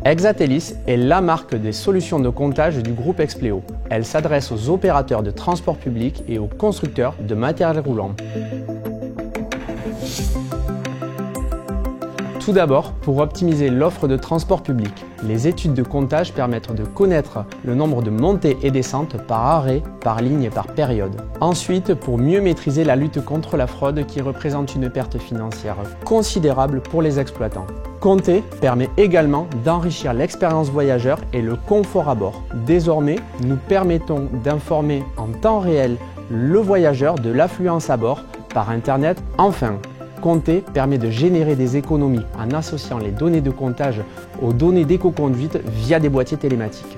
Exatelis est la marque des solutions de comptage du groupe Expleo. Elle s'adresse aux opérateurs de transport public et aux constructeurs de matériel roulant. Tout d'abord, pour optimiser l'offre de transport public, les études de comptage permettent de connaître le nombre de montées et descentes par arrêt, par ligne et par période. Ensuite, pour mieux maîtriser la lutte contre la fraude qui représente une perte financière considérable pour les exploitants. Compter permet également d'enrichir l'expérience voyageur et le confort à bord. Désormais, nous permettons d'informer en temps réel le voyageur de l'affluence à bord par Internet. Enfin, Compter permet de générer des économies en associant les données de comptage aux données d'éco-conduite via des boîtiers télématiques.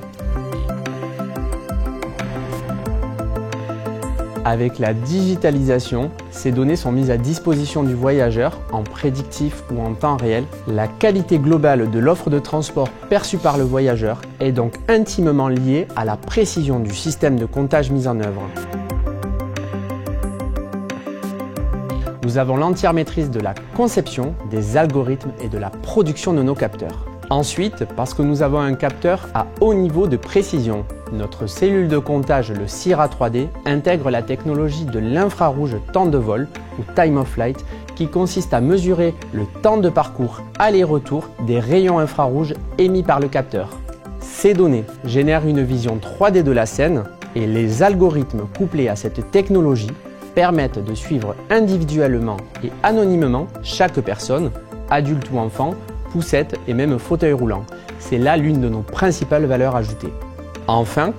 Avec la digitalisation, ces données sont mises à disposition du voyageur en prédictif ou en temps réel. La qualité globale de l'offre de transport perçue par le voyageur est donc intimement liée à la précision du système de comptage mis en œuvre. Nous avons l'entière maîtrise de la conception, des algorithmes et de la production de nos capteurs. Ensuite, parce que nous avons un capteur à haut niveau de précision, notre cellule de comptage, le CIRA 3D, intègre la technologie de l'infrarouge temps de vol ou time of flight qui consiste à mesurer le temps de parcours aller-retour des rayons infrarouges émis par le capteur. Ces données génèrent une vision 3D de la scène et les algorithmes couplés à cette technologie permettent de suivre individuellement et anonymement chaque personne, adulte ou enfant, poussette et même fauteuil roulant. C'est là l'une de nos principales valeurs ajoutées. Enfin,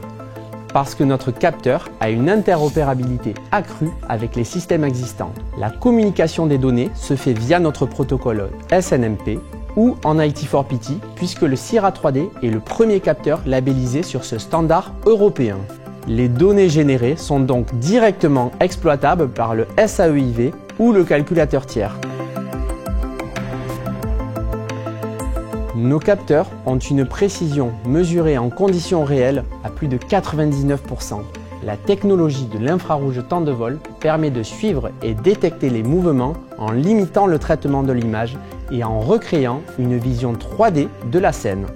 parce que notre capteur a une interopérabilité accrue avec les systèmes existants. La communication des données se fait via notre protocole SNMP ou en IT4PT puisque le CIRA 3D est le premier capteur labellisé sur ce standard européen. Les données générées sont donc directement exploitables par le SAEIV ou le calculateur tiers. Nos capteurs ont une précision mesurée en conditions réelles à plus de 99%. La technologie de l'infrarouge temps de vol permet de suivre et détecter les mouvements en limitant le traitement de l'image et en recréant une vision 3D de la scène.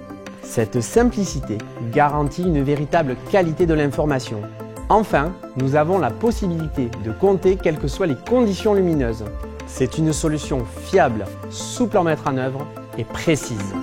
Cette simplicité garantit une véritable qualité de l'information. Enfin, nous avons la possibilité de compter quelles que soient les conditions lumineuses. C'est une solution fiable, souple à mettre en œuvre et précise.